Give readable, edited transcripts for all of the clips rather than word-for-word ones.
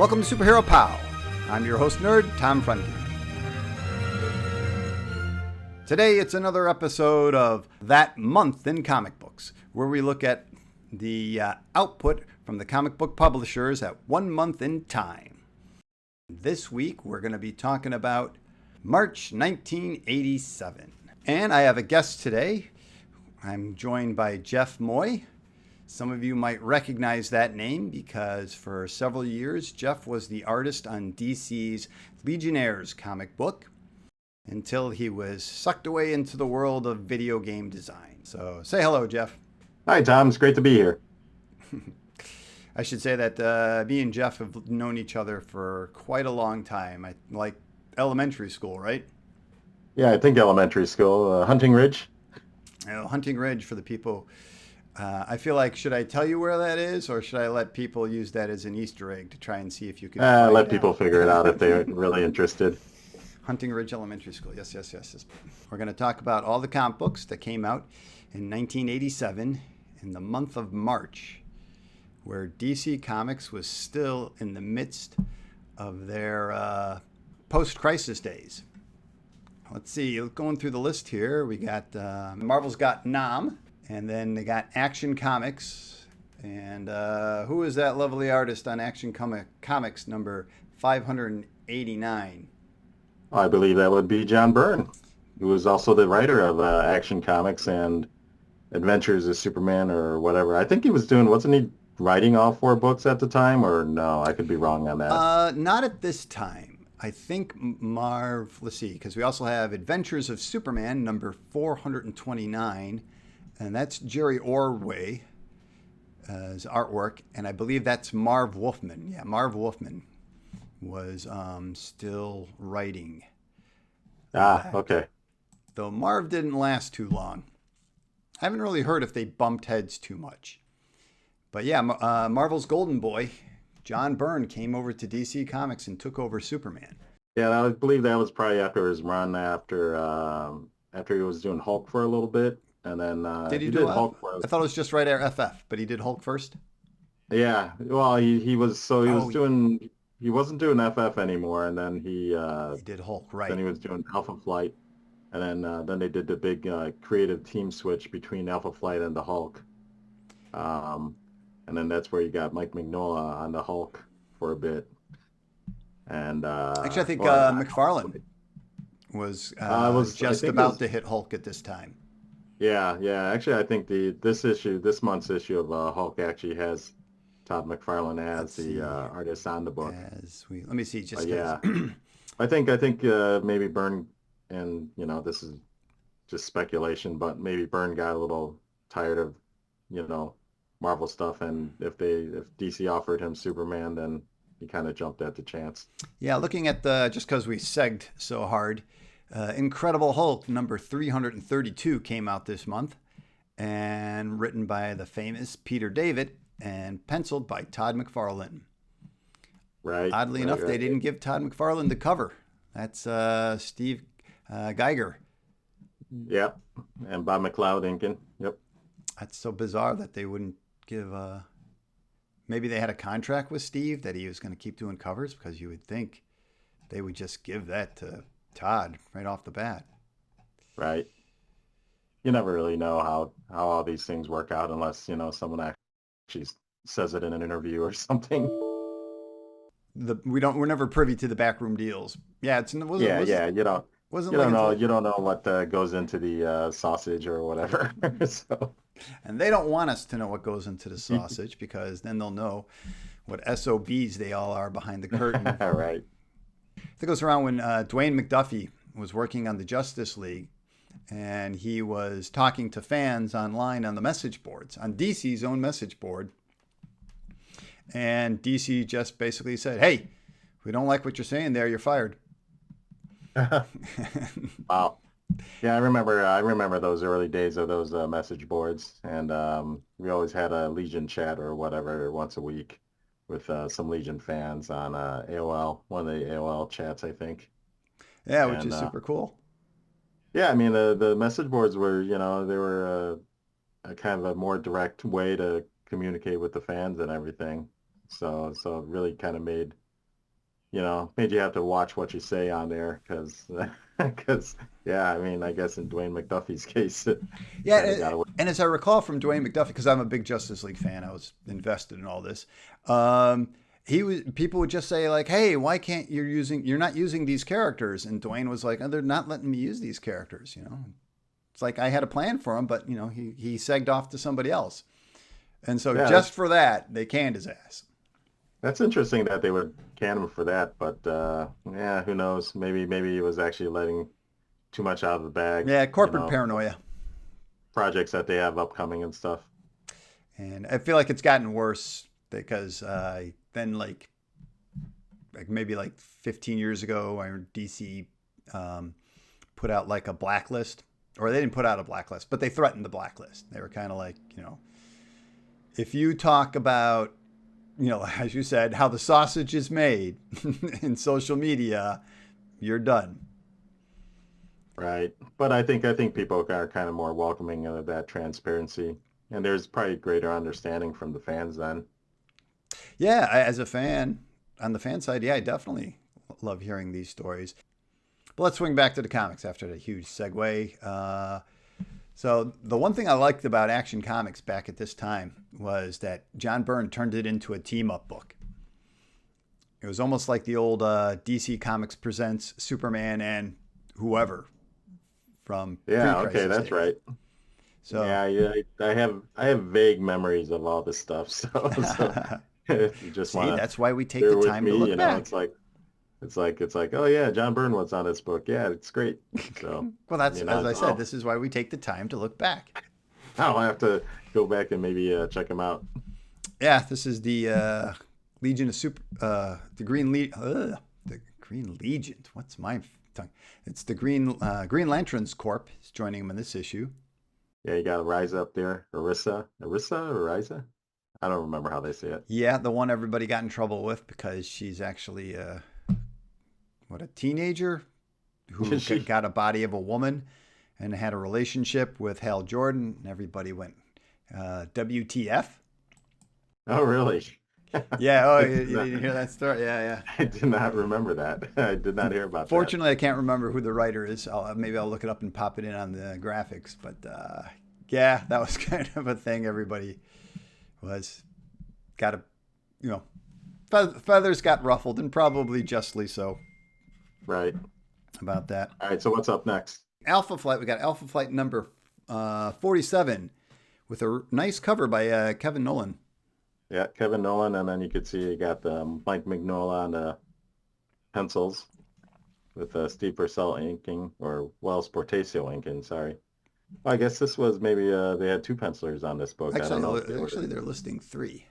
Welcome to Superhero Pow. I'm your host nerd, Tom Frunke. Today it's another episode of That Month in Comic Books, where we look at the output from the comic book publishers at 1 month in time. This week we're going to be talking about March 1987. And I have a guest today. I'm joined by Jeff Moy. Some of you might recognize that name because for several years, Jeff was the artist on DC's Legionnaires comic book until he was sucked away into the world of video game design. So say hello, Jeff. Hi, Tom. It's great to be here. I should say that me and Jeff have known each other for quite a long time, like elementary school, right? Yeah, I think elementary school, Hunting Ridge. Hunting Ridge for the people. I feel like, should I tell you where that is, or should I let people use that as an Easter egg to try and see if you can let people figure it out if they're really interested. Hunting Ridge Elementary School. Yes. We're going to talk about all the comic books that came out in 1987 in the month of March, where DC Comics was still in the midst of their post-crisis days. Let's see, going through the list here, we got Marvel's got Nam, and then they got Action Comics. And who is that lovely artist on Action Comics number 589? I believe that would be John Byrne, who was also the writer of Action Comics and Adventures of Superman or whatever. I think he was wasn't he writing all 4 books at the time, or no? I could be wrong on that. Not at this time. I think let's see, because we also have Adventures of Superman, number 429, and that's Jerry Ordway's artwork, and I believe that's Marv Wolfman. Yeah, Marv Wolfman was still writing. Okay. Though Marv didn't last too long. I haven't really heard if they bumped heads too much. But yeah, Marvel's Golden Boy, John Byrne, came over to DC Comics and took over Superman. Yeah, I believe that was probably after his run after he was doing Hulk for a little bit, and then did he do Hulk I thought it was just right after FF, but he did Hulk first. Yeah, well, he wasn't doing FF anymore, and then he did Hulk, right? Then he was doing Alpha Flight, and then they did the big creative team switch between Alpha Flight and the Hulk. And then that's where you got Mike Mignola on the Hulk for a bit. And actually, I think McFarlane was just about to hit Hulk at this time. Yeah. Actually, I think this month's issue of Hulk actually has Todd McFarlane as the artist on the book. Let me see. I think maybe Byrne, and this is just speculation, but maybe Byrne got a little tired of Marvel stuff, and if DC offered him Superman, then he kind of jumped at the chance. Yeah, looking at just because we segged so hard, Incredible Hulk number 332 came out this month, and written by the famous Peter David and penciled by Todd McFarlane. Right. Oddly enough, they didn't give Todd McFarlane the cover. That's Steve Geiger. Yep, and Bob McLeod inking. Yep. That's so bizarre that they wouldn't give. Maybe they had a contract with Steve that he was going to keep doing covers, because you would think they would just give that to Todd right off the bat. Right. You never really know how all these things work out unless someone actually says it in an interview or something. We're never privy to the backroom deals. Yeah, you don't know what goes into the sausage or whatever. So. And they don't want us to know what goes into the sausage, because then they'll know what SOBs they all are behind the curtain. Right. I think it was around when Dwayne McDuffie was working on the Justice League, and he was talking to fans online on the message boards, on DC's own message board. And DC just basically said, "Hey, we don't like what you're saying there. You're fired." Wow. Yeah, I remember those early days of those message boards, and we always had a Legion chat or whatever once a week with some Legion fans on AOL, one of the AOL chats, I think. Yeah, which is super cool. Yeah, I mean the message boards were, they were a kind of a more direct way to communicate with the fans and everything. So it really kind of made made you have to watch what you say on there because yeah, I mean, I guess in Dwayne McDuffie's case, it kind of Yeah, got away. and as I recall from Dwayne McDuffie, because I'm a big Justice League fan, I was invested in all this. Um, people would just say like, "Hey, why can't you're not using these characters?" And Dwayne was like, oh, "They're not letting me use these characters." It's like I had a plan for him, but he segged off to somebody else, and so Yeah, just for that, they canned his ass. that's interesting that they would can him for that, but yeah, who knows? Maybe he was actually letting too much out of the bag, Yeah, corporate paranoia. projects that they have upcoming and stuff. And I feel like it's gotten worse because then like maybe like 15 years ago, I heard DC put out like a blacklist, or they didn't put out a blacklist, but they threatened the blacklist. They were kind of like, if you talk about, as you said, how the sausage is made in social media, you're done. Right. But I think people are kind of more welcoming of that transparency. And there's probably greater understanding from the fans then. Yeah, as a fan, on the fan side, yeah, I definitely love hearing these stories. But let's swing back to the comics after that huge segue. So the one thing I liked about Action Comics back at this time was that John Byrne turned it into a team-up book. It was almost like the old DC Comics presents Superman and whoever from Yeah, pre-crisis okay, that's days. right. So Yeah, I have vague memories of all this stuff. So if you just see, want to that's why we take bear the with time to me, look back. it's like, oh yeah, John Byrne was on this book. Yeah, it's great. So Well, that's, as I said, oh, this is why we take the time to look back. I'll have to go back and maybe check him out. Yeah, this is the Legion of Super, the Green Legion. What's my tongue? It's the Green Lanterns Corp is joining him in this issue. Yeah, you got Rise up there, Arissa or Riza. I don't remember how they say it. Yeah, the one everybody got in trouble with because she's actually a teenager who Is she? got a body of a woman and had a relationship with Hal Jordan, and everybody went WTF. Oh, really? Yeah. Oh, I you did not, didn't hear that story? Yeah, yeah. I did not remember that. I did not hear about that. Fortunately, I can't remember who the writer is. Maybe I'll look it up and pop it in on the graphics. But yeah, that was kind of a thing. Everybody was got a, you know, feathers got ruffled, and probably justly so Right. about that. All right. So what's up next? Alpha Flight. We got Alpha Flight number 47 with a nice cover by Kevin Nolan. Yeah, Kevin Nolan, and then you could see you got Mike Mignola on the pencils with Steve Purcell inking, or Wells Portacio inking. Sorry. Well, I guess this was maybe they had two pencilers on this book. I don't know if they Actually, they're listing three.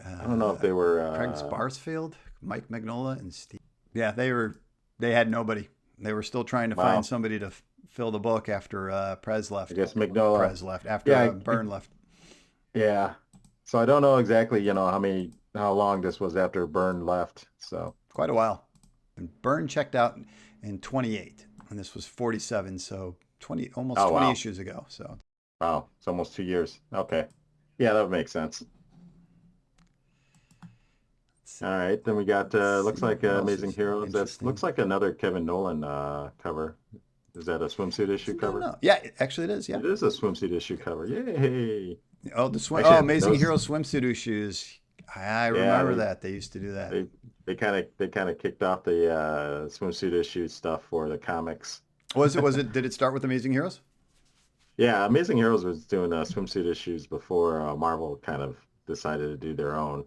I don't know if they were. Craig Sparsfield, Mike Magnola, and Steve. Yeah, they were. They had nobody. They were still trying to Wow. find somebody to fill the book after Prez left. I guess Mignola. Prez left after Yeah, Byrne left. yeah. So I don't know exactly, how long this was after Byrne left. So Quite a while. And Byrne checked out in 28, and this was 47, so almost oh 20 wow, issues ago. So wow, it's almost 2 years. Okay, yeah, that would make sense. All right, then we got let's looks see like what else Amazing is Heroes. That interesting. looks like another Kevin Nolan cover. Is that a swimsuit issue No, cover? no. Yeah, actually it is. Yeah. It is a swimsuit issue cover. Yay! Oh, Actually, Amazing those, Hero swimsuit issues. I yeah, remember that. They used to do that. they kind of kicked off the swimsuit issue stuff for the comics. Did it start with Amazing Heroes? Yeah, Amazing Heroes was doing swimsuit issues before Marvel kind of decided to do their own.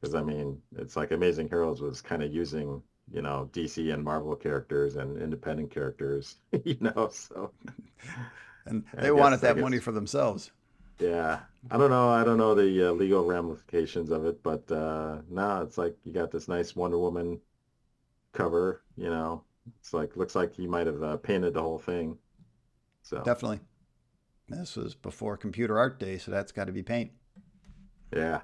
Because I mean, it's like Amazing Heroes was kind of using, DC and Marvel characters and independent characters, so And I they guess wanted that money for themselves. yeah. I don't know the legal ramifications of it, but no, it's like you got this nice Wonder Woman cover. It's like looks like he might have painted the whole thing. So Definitely. This was before computer art day, so that's got to be paint. yeah.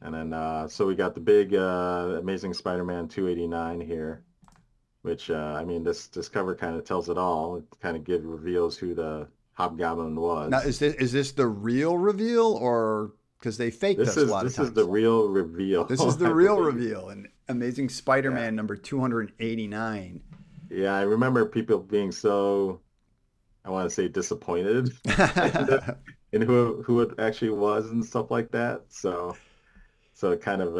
And then so we got the big Amazing Spider-Man 289 here, which I mean this cover kind of tells it all. It kind of reveals who the Hobgoblin Now, was. is this the real reveal, or because they faked us a lot of This is times. the real reveal. This is the I real believe. reveal in Amazing Spider-Man Yeah. number 289. Yeah, I remember people being so, I want to say, disappointed in, in who it actually was and stuff like that. So kind of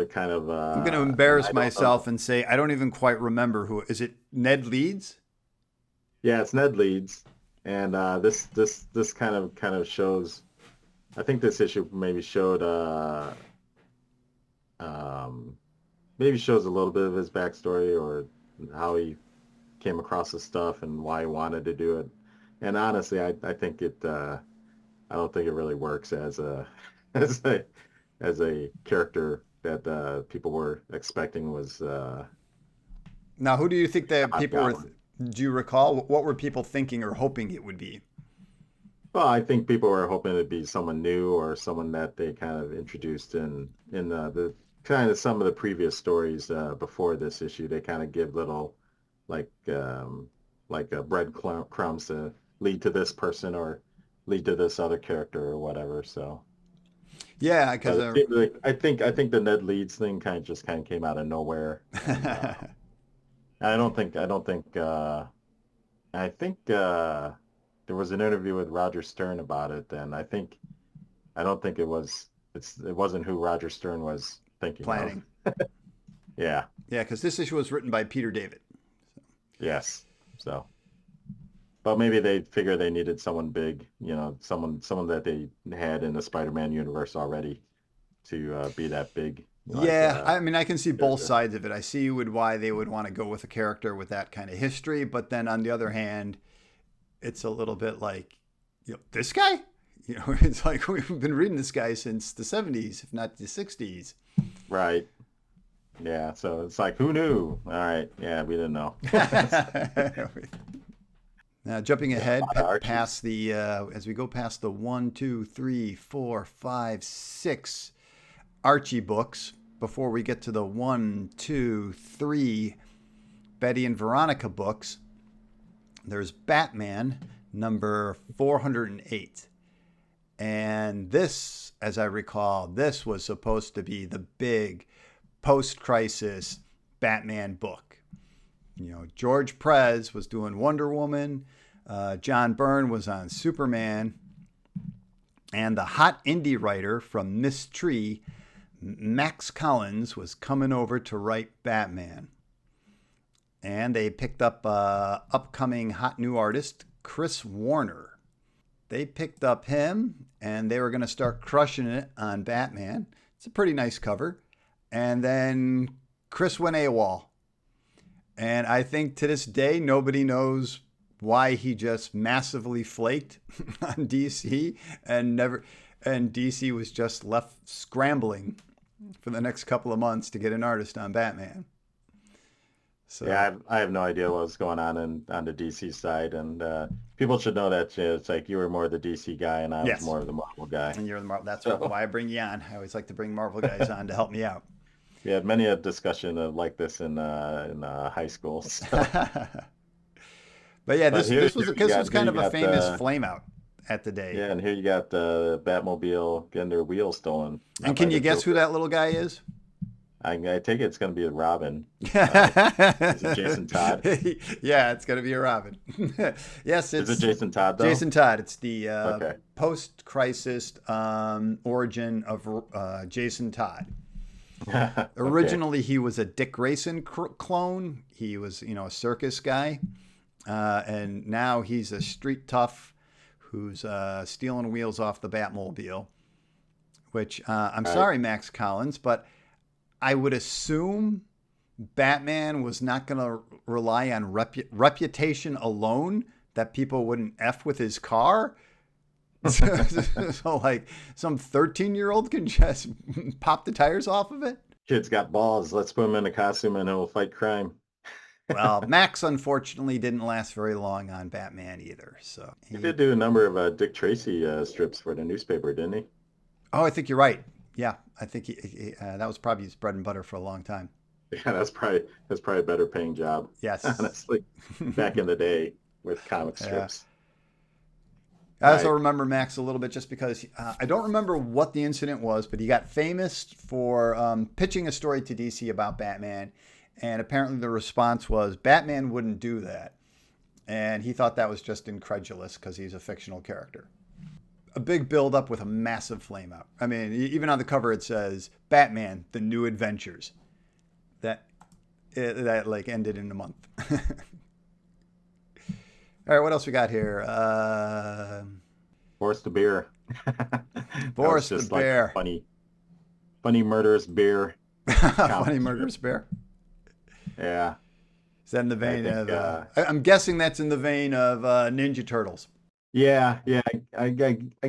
I'm going to and embarrass I don't myself know. and say I don't even quite remember who. Is it Ned Leeds? Yeah, it's Ned Leeds, and this kind of shows. I think this issue maybe showed um, maybe shows a little bit of his backstory or how he came across the stuff and why he wanted to do it. And honestly, I think I don't think it really works as a as a as a character that people were expecting was Now, who do you think that people were? Hobgoblin. Do you recall what were people thinking or hoping it would be? Well, I think people were hoping it'd be someone new or someone that they kind of introduced in the kind of some of the previous stories before this issue. They kind of give little like breadcrumbs to lead to this person or lead to this other character or whatever. So, Yeah, because but it seems like I think the Ned Leeds thing kind of came out of nowhere, and I don't think I think there was an interview with Roger Stern about it, and I don't think it wasn't who Roger Stern was thinking of. planning. Yeah. Yeah, because this issue was written by Peter David. Yes. So, but maybe they figure they needed someone big, someone that they had in the Spider-Man universe already to be that big, like Yeah, I mean, I can see both character. sides of it. I see why they would want to go with a character with that kind of history, but then on the other hand, it's a little bit like, this guy? It's like we've been reading this guy since the 70s, if not the 60s. Right. Yeah. So it's like, who knew? All right. Yeah, we didn't know. Now, jumping Yeah, a ahead lot of past Archies. the, as we go past the 6 Archie books, before we get to the 3 Betty and Veronica books, there's Batman number 408. And this, as I recall, this was supposed to be the big post-crisis Batman book. George Perez was doing Wonder Woman. John Byrne was on Superman. And the hot indie writer from Miss Tree, Max Collins, was coming over to write Batman. And they picked up upcoming hot new artist, Chris Warner. They picked up him, and they were going to start crushing it on Batman. It's a pretty nice cover. And then Chris went AWOL. And I think to this day, nobody knows why he just massively flaked on DC and DC was just left scrambling for the next couple of months to get an artist on Batman. So Yeah, I have no idea what was going on the DC side, and people should know that it's like you were more the DC guy and I was yes, more of the Marvel guy. and you're the that's So why I bring you on. I always like to bring Marvel guys on to help me out. we had many a discussion like this in high school. So, But yeah, but this was you kind you of a got famous flame out at the yeah, day. and here you got the Batmobile getting their wheels stolen, And not by can you the guess who Joker. that little guy is? I take it it's going to be Robin. Uh, is it Yeah, Jason Todd? it's gonna be a Robin. Yes, Is it it's Jason Todd though? Jason Todd. It's the Okay. post-crisis origin of Jason Todd. Okay. Originally, he was a Dick Grayson clone. He was, a circus guy, and now he's a street tough who's stealing wheels off the Batmobile. Which I'm All right. sorry, Max Collins, but I would assume Batman was not going to rely on reputation alone, that people wouldn't F with his car. So, like, some 13-year-old can just pop the tires off of it? Kid's got balls. Let's put him in a costume and he'll fight crime. Well, Max, unfortunately, didn't last very long on Batman either. So, He did do a number of Dick Tracy strips for the newspaper, didn't he? oh, I think you're right. Yeah, I think that was probably his bread and butter for a long time. Yeah, that's probably a better paying job, Yes. honestly, back in the day with comic Yeah. strips. I also Right. remember Max a little bit just because I don't remember what the incident was, but he got famous for pitching a story to DC about Batman. And apparently the response was Batman wouldn't do that. And he thought that was just incredulous because he's a fictional character. A big build up with a massive flame out. I mean, even on the cover it says Batman: The New Adventures. That like ended in a month. All right, what else we got here? Boris the Bear. That was Boris the just Bear. like funny murderous bear. Funny murderous bear. Yeah. Is that in the vein think, of? I'm guessing that's in the vein of Ninja Turtles. Yeah, I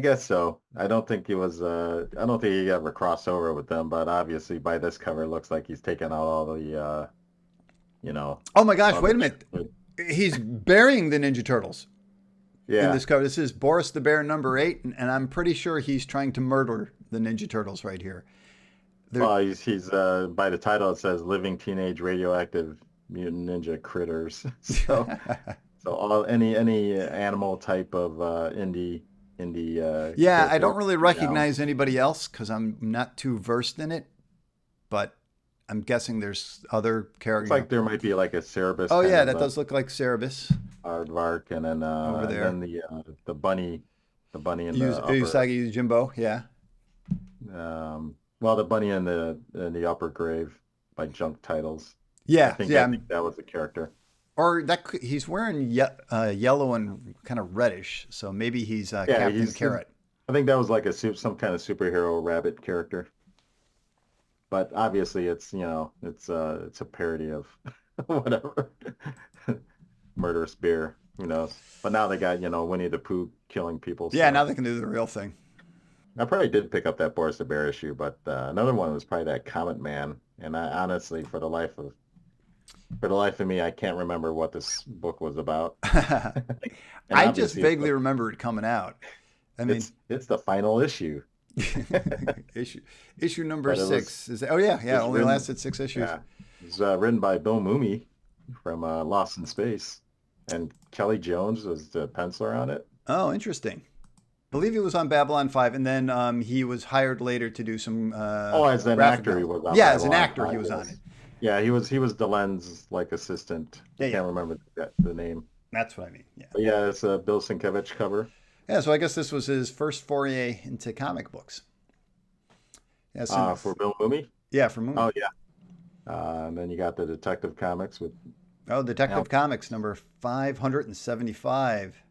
guess so. I don't think he was. I don't think he ever crossed over with them, but obviously by this cover, it looks like he's taken out all the, Oh my gosh! all Wait a the- minute. He's burying the Ninja Turtles in Yeah. this cover. This is Boris the Bear #8, and I'm pretty sure he's trying to murder the Ninja Turtles right here. Well, he's by the title it says "Living Teenage Radioactive Mutant Ninja Critters." So all any animal type of indie. Yeah, I character, don't really recognize anybody else because I'm not too versed in it, but I'm guessing there's other It's characters. like there might be like a Cerebus. Oh kind yeah, of, that does look like Cerebus aardvark, and then over there. then the bunny in the Usagi Jimbo, yeah. well, the bunny in the upper grave by Junk Titles. Yeah, I yeah. think that was a character. Or he's wearing yellow and kind of reddish, so maybe he's Captain he's- Carrot. I think that was like some kind of superhero rabbit character. But obviously, it's it's a parody of whatever murderous bear. Who knows? But now they got Winnie the Pooh killing people. Yeah, so. now they can do the real thing. I probably did pick up that Boris the Bear issue, but another one was probably that Comet Man. And I honestly, for the life of me, I can't remember what this book was about. And I just obviously, vaguely remember it coming out. I mean, it's the final issue. issue number But it 6 is. Oh yeah, was only written- lasted 6 issues. Yeah, it's written by Bill Mooney from Lost in Space, and Kelly Jones was the penciler on it. Oh, interesting. I believe he was on Babylon 5, and then he was hired later to do some. As an graphic actor, he novel. was on. Yeah, as an Babylon actor, he 5, was on yes. it. Yeah, he was Delen's like assistant. Yeah, I can't remember the name. That's what I mean. Yeah. But yeah, it's a Bill Sienkiewicz cover. Yeah. So I guess this was his first foray into comic books. Yeah. So, For Bill Mooney. yeah, for Moon. Oh yeah. And then you got the Detective Comics with. Detective Comics number 575.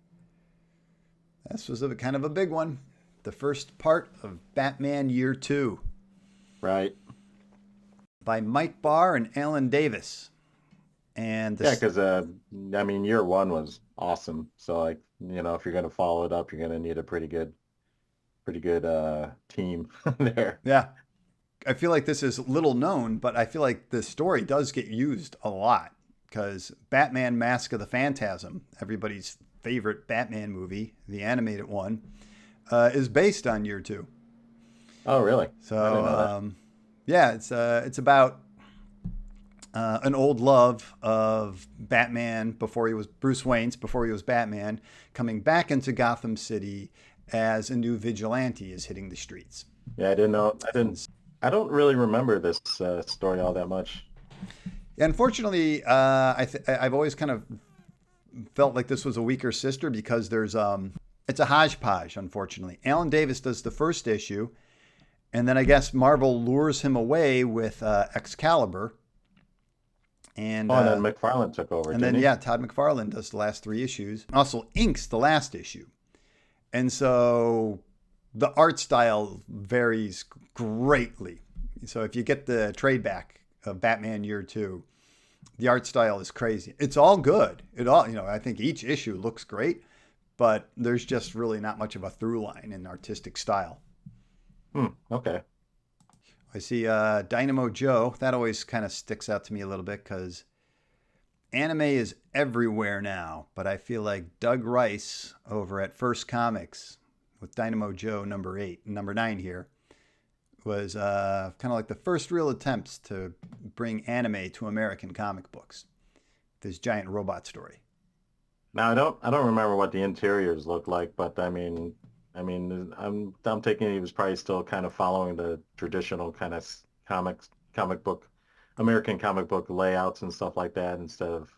This was kind of a big one. The first part of Batman Year 2 Right. by Mike Barr and Alan Davis. And Yeah, because year 1 was awesome. So like if you're gonna follow it up, you're gonna need a pretty good team there. yeah, I feel like this is little known, but I feel like the story does get used a lot because Batman Mask of the Phantasm, everybody's favorite Batman movie, the animated one, is based on Year 2. Oh really? So I didn't know that. yeah, it's about an old love of Batman before he was Bruce Wayne's, before he was Batman, coming back into Gotham City as a new vigilante is hitting the streets. Yeah, I didn't know. I don't really remember this story all that much. Unfortunately, I've always kind of felt like this was a weaker sister because there's it's a hodgepodge. Unfortunately, Alan Davis does the first issue, and then I guess Marvel lures him away with Excalibur. And then McFarlane took over. And didn't then he? yeah, Todd McFarlane does the last 3 issues. Also inks the last issue, and so the art style varies greatly. So if you get the trade back of Batman Year 2, the art style is crazy. It's all good. I think each issue looks great, but there's just really not much of a through line in artistic style. Okay. I see Dynamo Joe. That always kind of sticks out to me a little bit because anime is everywhere now. But I feel like Doug Rice over at First Comics with Dynamo Joe number 9 here was kind of like the first real attempts to bring anime to American comic books. This giant robot story. Now I don't remember what the interiors look like, but I'm thinking he was probably still kind of following the traditional kind of comic book American comic book layouts and stuff like that instead of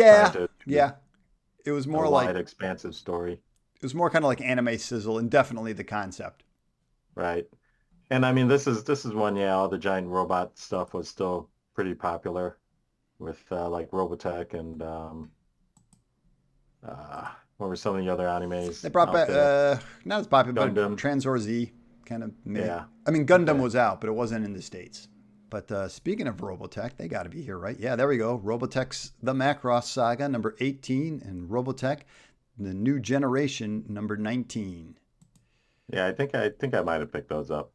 trying Yeah, to do yeah. It was a more like wide, expansive story. it was more kind of like anime sizzle, and definitely the concept. Right. And I mean, this is one, yeah, all the giant robot stuff was still pretty popular with like Robotech and what were some of the other They animes brought out back there? not as popular, but Gundam. Transor Z kind of meh. Yeah. I mean, Gundam Okay. was out, but it wasn't in the states. But speaking of Robotech, they got to be here, right? Yeah, there we go. Robotech's The Macross Saga, number 18, and Robotech, The New Generation, number 19. Yeah, I think I might have picked those up.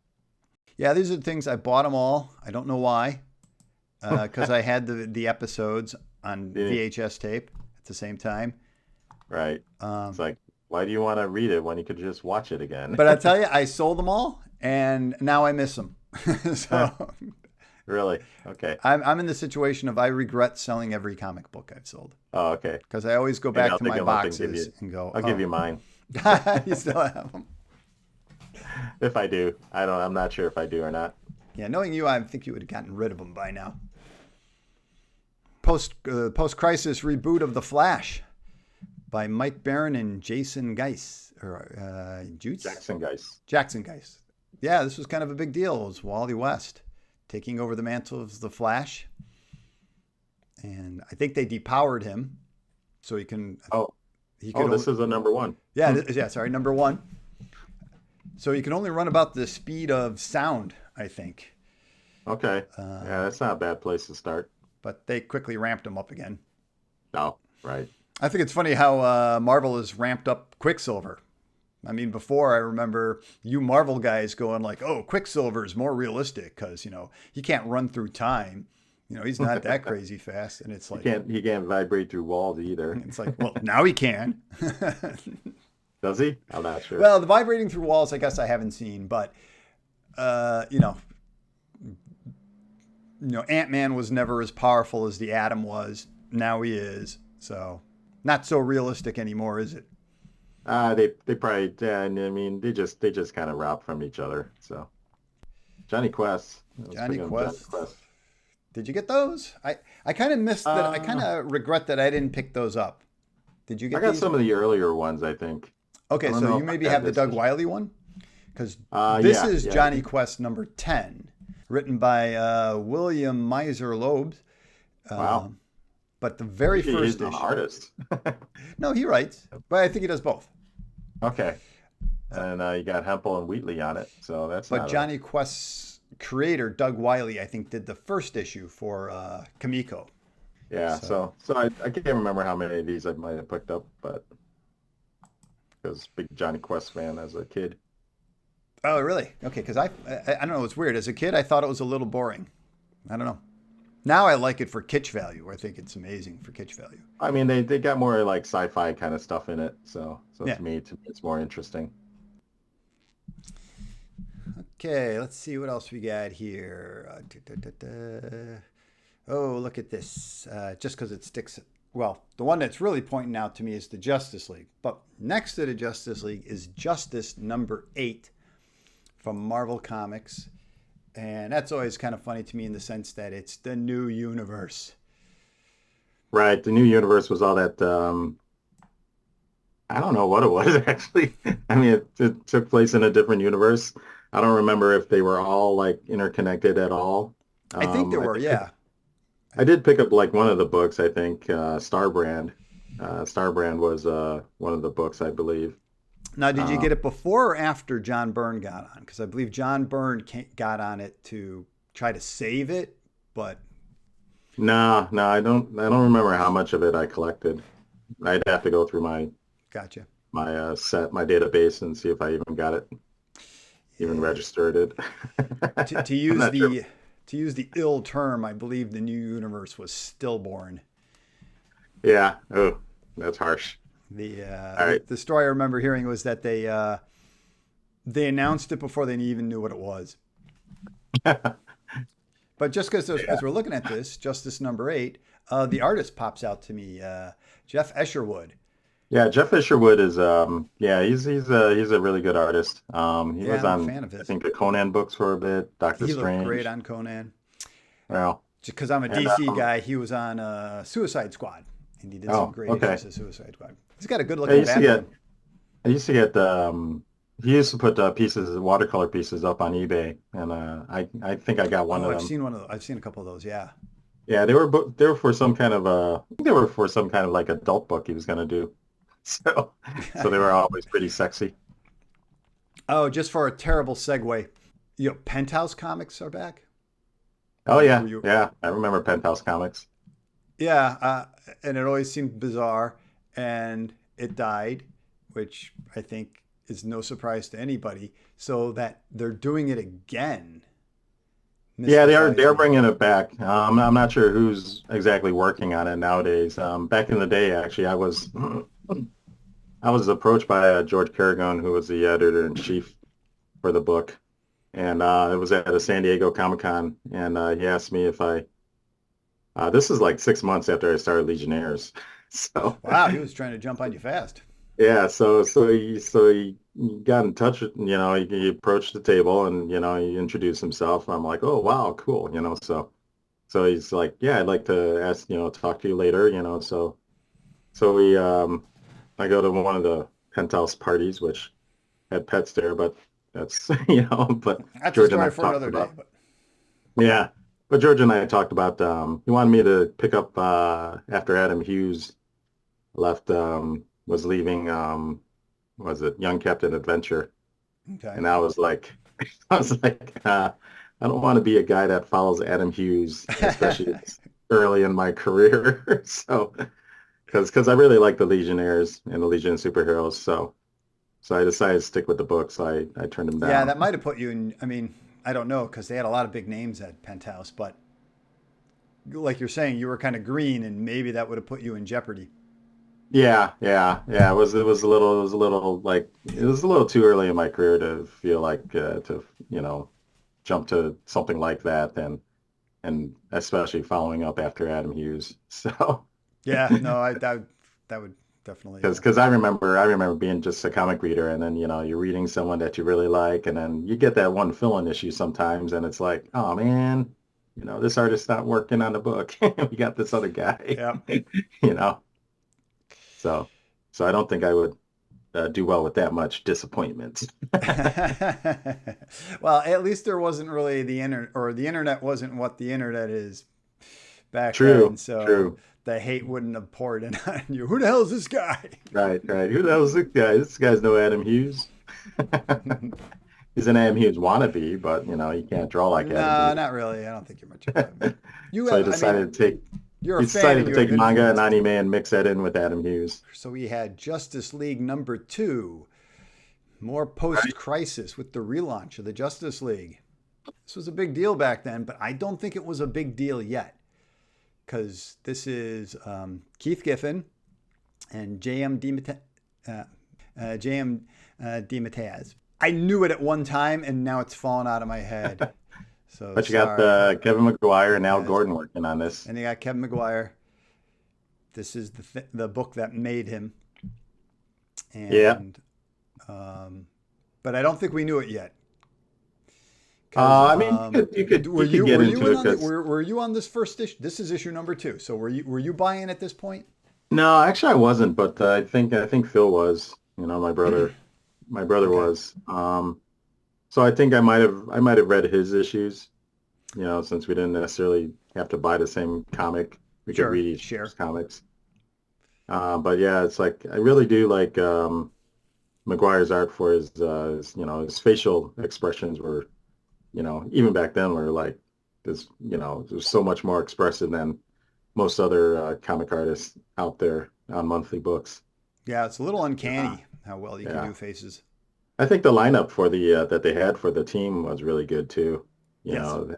Yeah, these are the things I bought them all. I don't know why, because I had the episodes on Yeah, VHS tape at the same time. right. It's Um, like, why do you want to read it when you could just watch it again? but I tell you, I sold them all, and now I miss them. So Really? Okay. I'm in the situation of I regret selling every comic book I've sold Oh, okay. because I always go Maybe back I'll to take my a look and give boxes you. and go, I'll give oh, you mine you still have them. if I do. I don't. I'm not sure if I do or not. Yeah, knowing you, I think you would have gotten rid of them by now. Post crisis reboot of The Flash by Mike Barron and Jason Geis or Jutes Jackson guys. Jackson Geis. Yeah, this was kind of a big deal. It was Wally West taking over the mantle of The Flash, and I think they depowered him so Oh, he oh, could this only is a number one. yeah yeah sorry number one. So he can only run about the speed of sound, I think. Okay. Yeah, Um, that's not a bad place to start. but they quickly ramped him up again. No, right. I think it's funny how Marvel has ramped up Quicksilver. I mean, before I remember you Marvel guys going like, "Oh, Quicksilver is more realistic because he can't run through time. He's not that crazy fast." And He can't vibrate through walls either. it's like, well, now he can. Does he? I'm not sure. Well, the vibrating through walls, I guess I haven't seen, but uh, you know, Ant-Man was never as powerful as the Atom was. Now he is. So, not so realistic anymore, is it? They probably, yeah, and I mean they just kind of route from each other. So Johnny Quest. Johnny Speaking of Johnny Quest. Quest, Did you get those? I kind of missed that. I kind uh, of regret that I didn't pick those up. Did you I get got these? some of the earlier ones. I think. I Okay, don't so know you if I maybe got have the this. Doug Wiley one? Because this Yeah, is yeah. Johnny Quest number 10, written by William Miser Loeb. Wow, Um, but the very he's first an issue. artist. No, he writes, but I think he does both. Okay, Uh, and you got Hempel and Wheatley on it, so that's but not a. Johnny Quest's creator, Doug Wiley, I think did the first issue for Kamiko. Yeah, So, so I can't remember how many of these I might have picked up, but because big Johnny Quest fan as a kid. oh, really? Okay, because I don't know. It's weird. As a kid, I thought it was a little boring. I don't know. Now I like it for kitsch value. I think it's amazing for kitsch value. I mean, they got more like sci-fi kind of stuff in it, so Yeah. to me it's more interesting. Okay, let's see what else we got here. Oh, look at this. Just because it sticks. Well, the one that's really pointing out to me is the Justice League. But next to the Justice League is Justice number 8 from Marvel Comics. And that's always kind of funny to me in the sense that it's the new universe. Right, the new universe was all that. I don't know what it was actually. I mean, it took place in a different universe. I don't remember if they were all like interconnected at all. I think there I were, think yeah. I did pick up like one of the books. I think Starbrand. Starbrand was one of the books, I believe. Now, did you Um, get it before or after John Byrne got on? Because I believe John Byrne got on it to try to save it, but no, no, I don't remember how much of it I collected. I'd have to go through gotcha. my database and see if I even got it, even Yeah. registered it. To I'm use not sure. the ill term, I believe the new universe was stillborn. Yeah. Oh, that's harsh. The All right. the story I remember hearing was that they announced it before they even knew what it was. But just because as we're looking at this, Justice number 8, the artist pops out to me, Jeff Escherwood. Yeah, Jeff Isherwood is he's a really good artist. He Yeah, was I'm a on fan of I his. think the Conan books for a bit, Doctor He looked great Strange. on Conan. Well, Just because I'm a and DC guy, he was on Suicide Squad, and he did some oh, great okay. issues of Suicide Squad. He's got a good I looking used to get Batman. I used to get he used to put watercolor pieces up on eBay, and I think I got one Oh, of I've them. seen one of those. I've seen a couple of those. Yeah. Yeah, they were for some kind of I think they were for some kind of like adult book he was gonna do. So they were always pretty sexy. Oh, just for a terrible segue, Penthouse Comics are back. Oh Were yeah, you? yeah. I remember Penthouse Comics. Yeah, and it always seemed bizarre, and it died, which I think is no surprise to anybody. So that they're doing it again Yeah, mystifies they're me. bringing it back. I'm not sure who's exactly working on it nowadays. Back in the day, actually, I was approached by George Carragon, who was the editor in chief for the book, and it was at a San Diego Comic-Con, and he asked me if I. This is like 6 months after I started Legionnaires, so Wow, he was trying to jump on you fast. yeah, so he got in touch with, he approached the table and, he introduced himself. I'm like, oh, wow, cool, so he's like, yeah, I'd like to ask, talk to you later, so I go to one of the penthouse parties, which had pets there, but that's, but That's a George and I story for talked another day. about, But yeah, but George and I talked about, he wanted me to pick up, after Adam Hughes left, was leaving, was it Young Captain Adventure? okay. And I was like, I don't want to be a guy that follows Adam Hughes, especially early in my career. So, because I really like the Legionnaires and the Legion of Superheroes, so I decided to stick with the books. I turned them Yeah, down. that might have put you in. I mean, I don't know because they had a lot of big names at Penthouse, but like you're saying, you were kind of green, and maybe that would have put you in jeopardy. Yeah. It was a little too early in my career to feel like to jump to something like that, and especially following up after Adam Hughes. So. Yeah, no, that would definitely. Because I remember being just a comic reader, and then you're reading someone that you really like, and then you get that one fill-in issue sometimes, and it's like, oh man, this artist's not working on the book. We got this other guy, Yeah. you know. So I don't think I would do well with that much disappointment. Well, at least there wasn't really the internet, or the internet wasn't what the internet is back then, True, so true. the hate wouldn't have poured in on you. Who the hell is this guy? Right, right. Who the hell is this guy? This guy's no Adam Hughes. He's an Adam Hughes wannabe, but he can't draw like Adam No, Hughes. not really. I don't think you're much of a. You So have, I mean, you're a he fan decided and to you take have manga and influence. anime and mix that in with Adam Hughes. So we had Justice League number 2, more Right. post-crisis with the relaunch of the Justice League. This was a big deal back then, but I don't think it was a big deal yet because this is Keith Giffen and J.M. DeMatteis. I knew it at one time, and now it's fallen out of my head. So But you got sorry. Kevin McGuire and Al Yes. Gordon working on this. And they got Kevin McGuire. This is the book that made him. Yeah. And but I don't think we knew it yet. 'Cause, I mean, were you you could get were you into in it on the, because were you on this first issue? This is issue number 2. So were you buying at this point? no, actually I wasn't, but I think Phil was. My brother Okay. was. So I think I might have read his issues. Since we didn't necessarily have to buy the same comic, we could Sure, read each sure. other's comics. But yeah, it's like I really do like McGuire's art for his facial expressions were, even back then were like this, there's so much more expressive than most other comic artists out there on monthly books. Yeah, it's a little Yeah, uncanny how well you can yeah. do faces. I think the lineup for the that they had for the team was really good too. You Yes. know,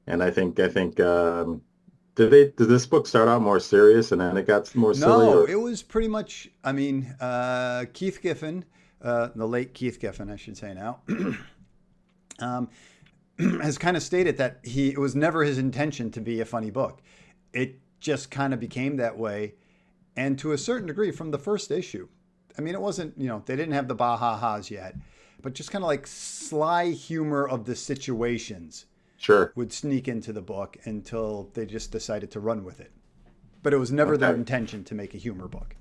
and I think did this book start out more serious and then it got more silly No, or it was pretty much. I mean, Keith Giffen, the late Keith Giffen, I should say now. um, has kind of stated that it was never his intention to be a funny book. It just kind of became that way. And to a certain degree from the first issue. I mean, it wasn't, they didn't have the bah-ha-has yet, but just kind of like sly humor of the situations Sure. would sneak into the book until they just decided to run with it. But it was never their intention to make a humor book.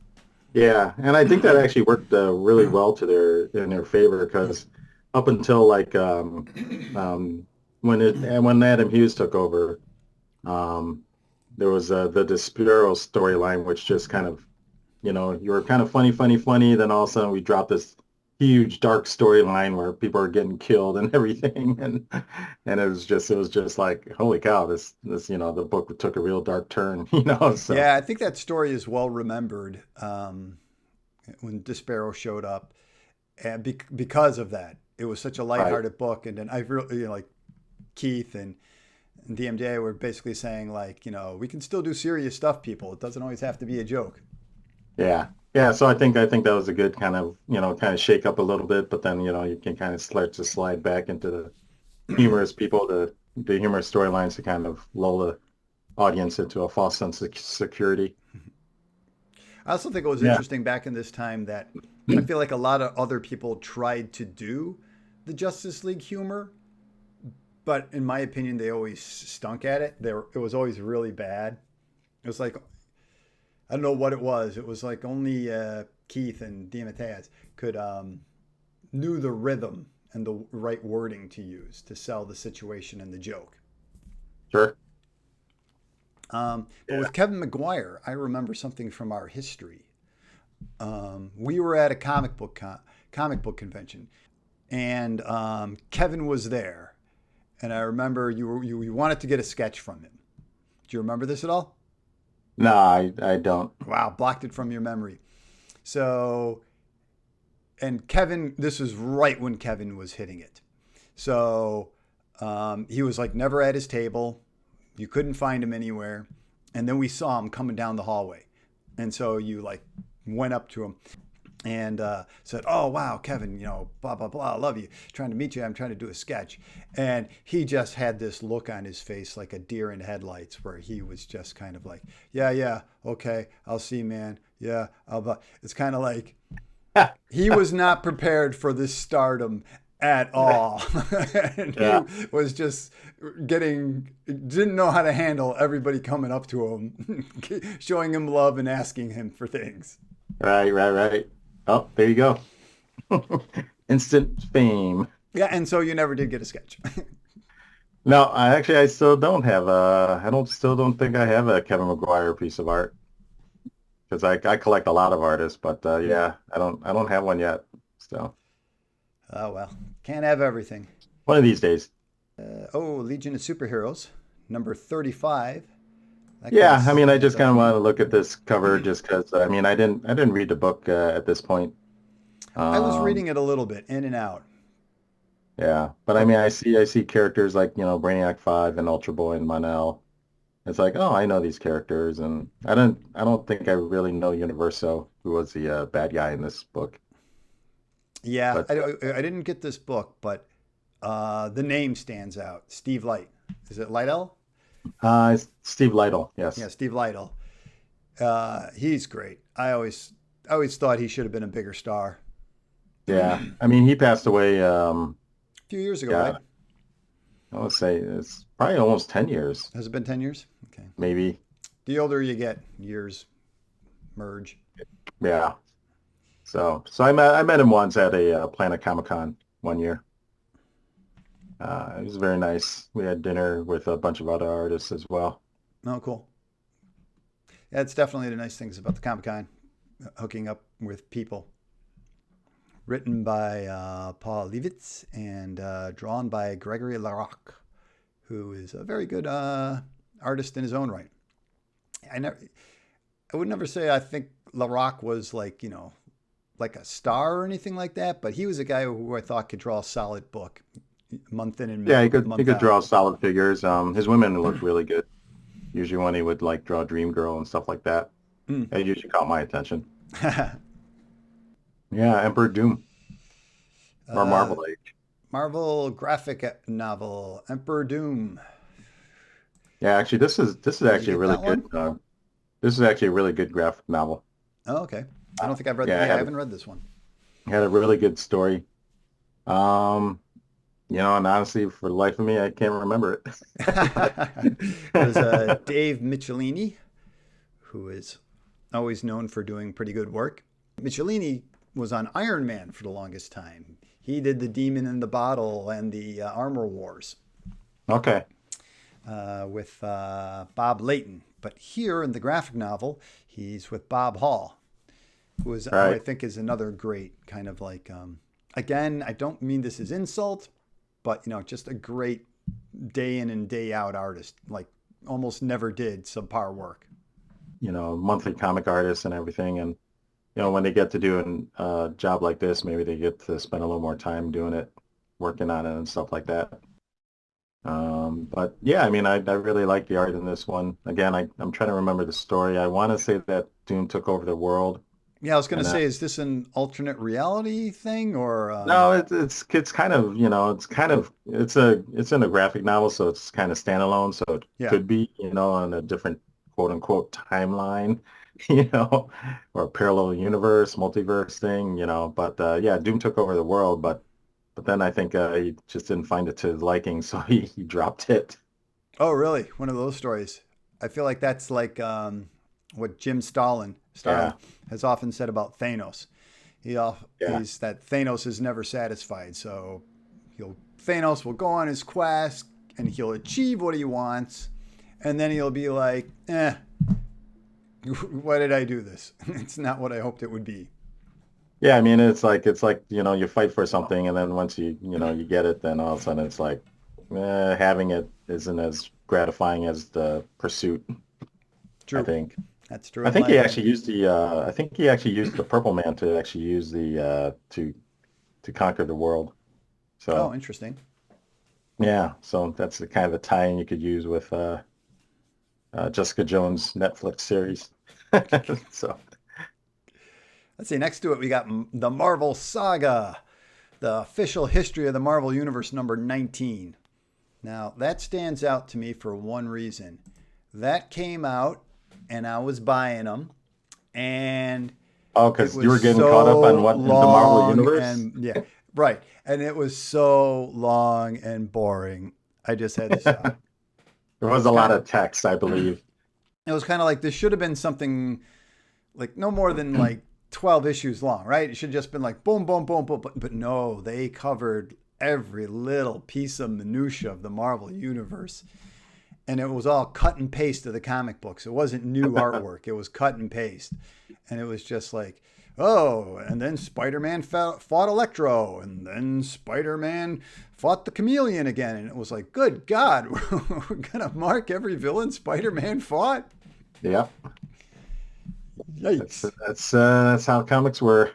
Yeah, and I think that actually worked really well in their favor because up until like when Adam Hughes took over, there was the Despero storyline, which just kind of, you were kind of funny, then all of a sudden we dropped this huge dark storyline where people are getting killed and everything, and it was just like, holy cow, this the book took a real dark turn. So. Yeah, I think that story is well remembered when Despero showed up, and because of that, it was such a lighthearted book, and then I really like Keith and DMJ were basically saying like, we can still do serious stuff, people. It doesn't always have to be a joke. Yeah. Yeah, so I think that was a good kind of shake up a little bit, but then you can kind of start to slide back into the humorous people, the humorous storylines to kind of lull the audience into a false sense of security. I also think it was interesting back in this time that I feel like a lot of other people tried to do the Justice League humor, but in my opinion, they always stunk at it. It was always really bad. It was like, I don't know what it was. It was like only Keith and DeMatteis could knew the rhythm and the right wording to use to sell the situation and the joke. Sure. But with Kevin Maguire, I remember something from our history. We were at a comic book convention, and Kevin was there, and I remember you wanted to get a sketch from him. Do you remember this at all? No, I don't. Wow, blocked it from your memory. So, and Kevin, this was right when Kevin was hitting it. So he was like never at his table. You couldn't find him anywhere. And then we saw him coming down the hallway. And so you like went up to him and said, "Oh, wow, Kevin, blah, blah, blah. I love you. Trying to meet you. I'm trying to do a sketch." And he just had this look on his face like a deer in headlights where he was just kind of like, yeah, okay, I'll see, man. Yeah, it's kind of like he was not prepared for this stardom at all. And he was just didn't know how to handle everybody coming up to him, showing him love and asking him for things. Right. Oh, there you go. Instant fame. Yeah, and so you never did get a sketch. No, I still don't have still don't think I have a Kevin Maguire piece of art because I collect a lot of artists, but I don't have one yet. So. Oh well, can't have everything. One of these days. Legion of Superheroes, number 35. Yeah, I mean, I just kind of want to look at this cover just because, I mean, I didn't read the book at this point. I was reading it a little bit, in and out. Yeah, but I mean, I see characters like, Brainiac 5 and Ultra Boy and Mon-El. It's like, oh, I know these characters, and I don't think I really know Universo, who was the bad guy in this book. Yeah, but, I didn't get this book, but the name stands out. Steve Light. Is it Lightel? Steve Lytle, yes. Yeah, Steve Lytle. He's great. I always thought he should have been a bigger star. Yeah, I mean, he passed away a few years ago, right? I would say it's probably almost 10 years. Has it been 10 years? Okay. Maybe. The older you get, years merge. Yeah. So I met him once at a Planet Comic-Con one year. It was very nice. We had dinner with a bunch of other artists as well. Oh, cool. Yeah, it's definitely the nice things about the Comic-Con, hooking up with people. Written by Paul Levitz and drawn by Gregory Larocque, who is a very good artist in his own right. I would never say I think Larocque was like a star or anything like that, but he was a guy who I thought could draw a solid book. Month in and he could draw solid figures. His women looked really good. Usually when he would like draw Dream Girl and stuff like that, it usually caught my attention. Yeah, Emperor Doom or Marvel Age. Marvel graphic novel, Emperor Doom. Yeah, actually, this is Did you actually a get really that good. one? This is actually a really good graphic novel. Oh, okay. I don't think I've read. Yeah, Yeah, I haven't read this one. had a really good story. Um, and honestly, for the life of me, I can't remember it. But It was Dave Michelini, who is always known for doing pretty good work. Michelini was on Iron Man for the longest time. He did the Demon in the Bottle and the Armor Wars okay, with Bob Layton. But here in the graphic novel, he's with Bob Hall, who I right. think is another great kind of like, again, I don't mean this as insult, but just a great day in and day out artist. Like almost never did subpar work. Monthly comic artists and everything, and when they get to do a job like this, maybe they get to spend a little more time doing it, working on it and stuff like that. But yeah, I mean, I really like the art in this one. Again, I'm trying to remember the story. I want to say that Doom took over the world, Yeah, I was going to and say, is this an alternate reality thing or? no, it's kind of it's in a graphic novel, so it's kind of standalone. So it Yeah. could be on a different quote unquote timeline, or a parallel universe, multiverse thing. But yeah, Doom took over the world, but then I think he just didn't find it to his liking, so he dropped it. Oh, really? One of those stories. I feel like that's like what Jim Starlin Yeah, has often said about Thanos. yeah. He's that Thanos is never satisfied. So Thanos will go on his quest and he'll achieve what he wants, and then he'll be like, why did I do this? It's not what I hoped it would be. Yeah, I mean, it's like you fight for something, and then once you get it, then all of a sudden it's like having it isn't as gratifying as the pursuit. I True. think. That's true I in think life. he actually used the. I think he actually used the Purple Man to actually use the to conquer the world. Oh, So interesting. yeah, so that's the kind of a tie-in you could use with Jessica Jones Netflix series. So Let's see. Next to it, we got the Marvel Saga, the official history of the Marvel Universe number 19. Now, that stands out to me for one reason. That came out and I was buying them, and oh, it because you was were getting caught up on so what in the Marvel long universe. and yeah, right. And it was so long and boring. I just had to stop. There It was was a lot kind of of text, I believe. it was kind of like this should have been something like no more than like 12 issues long, right? It should have just been like boom, boom, boom, boom. But no, they covered every little piece of minutia of the Marvel universe. And it was all cut and paste of the comic books. It wasn't new artwork. It was cut and paste. And it was just like, oh, and then Spider-Man fought Electro, and then Spider-Man fought the Chameleon again. And it was like, good God, we're going to mark every villain Spider-Man fought? Yeah, that's Yikes. that's that's how comics were.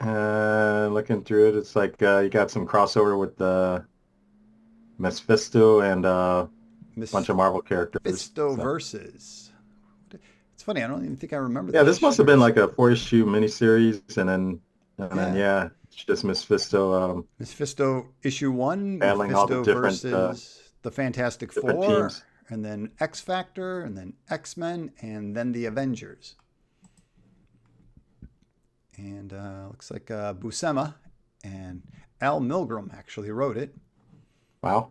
Looking through it, it's like you got some crossover with the Mephisto and a bunch of Marvel characters. Mephisto So versus. It's funny. I don't even think I remember yeah, this this must have been series. like a four-issue miniseries, and then Yeah. yeah, it's just Mephisto Mephisto issue one, battling all the Mephisto versus the Fantastic different Four, teams. and then X Factor, and then X Men, and then the Avengers. And looks like Buscema and Al Milgrom actually wrote it. Wow,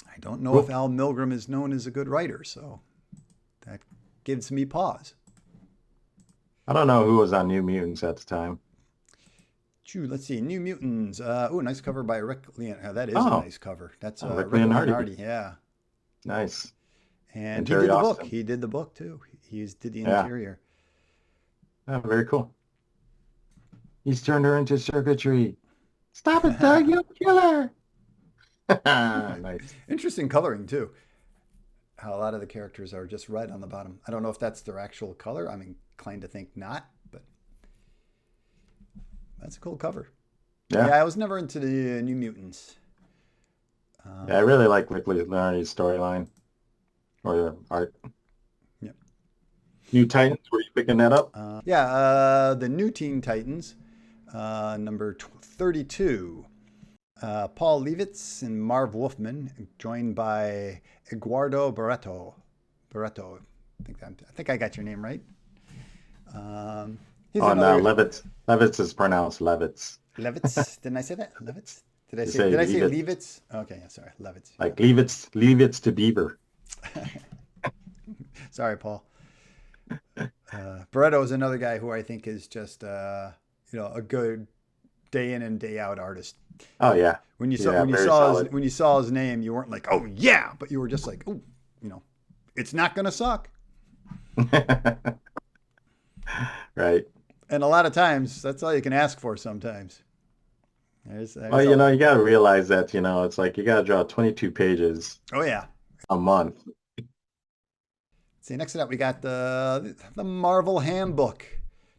I don't know if cool. Al Milgrom is known as a good writer, so that gives me pause. I don't know who was on New Mutants at the time. Let's see. New Mutants. Oh, nice cover by Rick Leonardi. That is a Oh, nice cover. That's Rick Rick Leonardi. Leonardi. Yeah. Nice. And And he Terry did the book. Austin. He did the book too. He did the Yeah. interior. Yeah, very cool. He's turned her into circuitry. Stop it, Doug, you killer. Nice. Interesting coloring too. How a lot of the characters are just red on the bottom. I don't know if that's their actual color. I'm inclined to think not, but that's a cool cover. Yeah. Yeah, I was never into the New Mutants. Yeah, I really like Rick Leonardi's storyline or the art. Yeah. New Titans, were you picking that up? The New Teen Titans, number 32. Paul Levitz and Marv Wolfman, joined by Eduardo Barreto. Barreto, I think I got your name right. He's Oh, no, another Levitz. Levitz is pronounced Levitz. Levitz. Didn't I say that? Levitz. Did I You say? say Did I say Levitz. Levitz? Okay, yeah, sorry, Levitz. Like Levitz to Beaver. Sorry, Paul. Barreto is another guy who I think is just a good day in and day out artist. Oh yeah. When you Yeah, very solid. when you saw his name, you weren't like, oh yeah, but you were just like, oh, it's not gonna suck. Right. And a lot of times, that's all you can ask for. Sometimes. Well, you got to realize that, it's like you got to draw 22 pages Oh yeah. a month. See, next to that we got the Marvel Handbook,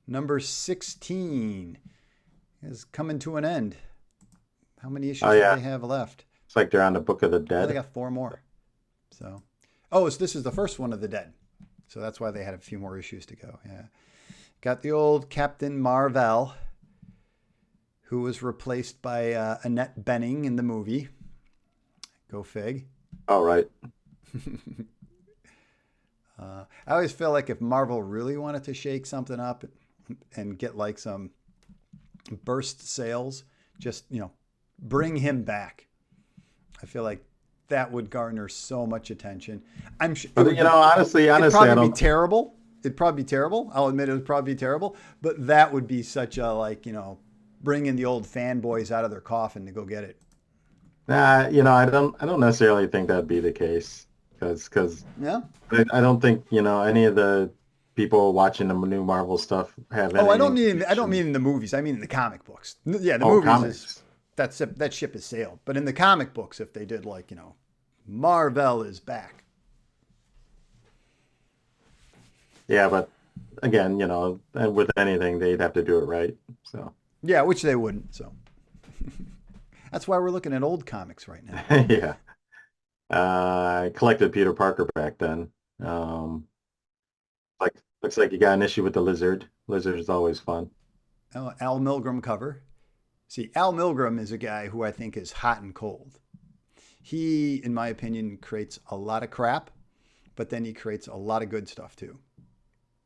number 16, is coming to an end. How many issues Oh, do yeah. they have left? It's like they're on the Book of the Oh, Dead. they got 4 more. So, this is the first one of the Dead. So that's why they had a few more issues to go. Yeah. Got the old Captain Marvel, who was replaced by Annette Bening in the movie. Go fig. Oh, right. I always feel like if Marvel really wanted to shake something up and get like some burst sales, just, bring him back. I feel like that would garner so much attention. I'm sure. But, honestly, It'd I probably don't. be terrible. It'd probably be terrible. I'll admit it would probably be terrible. But that would be such a, bringing the old fanboys out of their coffin to go get it. Nah, I don't necessarily think that'd be the case because Yeah. I don't think, any of the people watching the new Marvel stuff have any. Oh, I don't mean in the movies. I mean in the comic books. Yeah, the Oh, movies comics. that ship has sailed. But in the comic books, if they did Marvel is back. Yeah, but again, with anything, they'd have to do it right. So, Yeah, which they wouldn't. So that's why we're looking at old comics right now. yeah. I collected Peter Parker back then. Looks like you got an issue with the Lizard. Lizard is always fun. Al Milgrom cover. See, Al Milgrom is a guy who I think is hot and cold. He, in my opinion, creates a lot of crap, but then he creates a lot of good stuff too.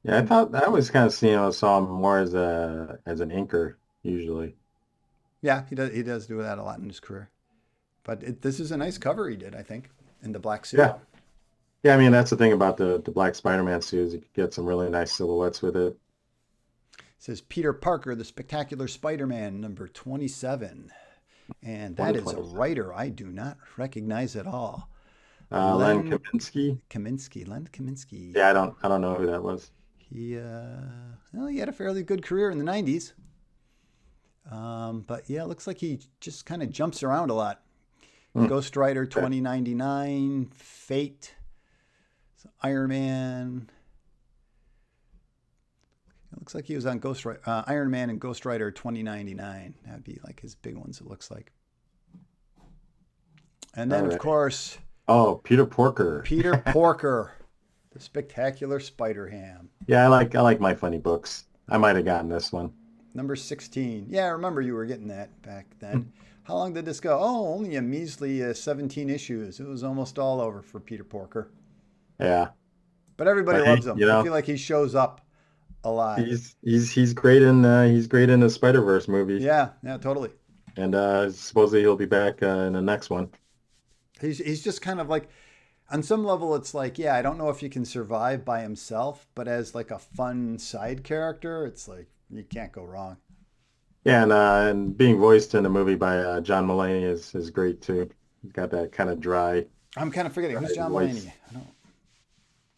Yeah, I always kind of saw him more as an inker usually. Yeah, he does do that a lot in his career. But this is a nice cover he did, I think, in the black suit. Yeah. Yeah, I mean, that's the thing about the Black Spider-Man suit is you could get some really nice silhouettes with it. It says Peter Parker, the Spectacular Spider-Man, number 27. And that is a 127. writer I do not recognize at all. Len Kaminski. Len Kaminski. Yeah, I don't know who that was. He had a fairly good career in the 90s. But yeah, it looks like he just kind of jumps around a lot. Ghost Rider 2099, Fate, Iron Man. It looks like he was on Iron Man and Ghost Rider 2099. That'd be like his big ones, it looks like. And then, of course... Oh, Peter Porker. Peter Porker, the Spectacular Spider-Ham. Yeah, I like my funny books. I might have gotten this one. Number 16. Yeah, I remember you were getting that back then. How long did this go? Oh, only a measly 17 issues. It was almost all over for Peter Porker. Yeah. But everybody loves him. You know, I feel like he shows up a lot. He's great in the Spider-Verse movies. Yeah, totally. And supposedly he'll be back in the next one. He's just kind of like, on some level, it's like, yeah, I don't know if you can survive by himself, but as like a fun side character, it's like you can't go wrong. Yeah, and being voiced in the movie by John Mulaney is great too. He's got that kind of dry. I'm kind of forgetting who's John voice. Mulaney. I don't.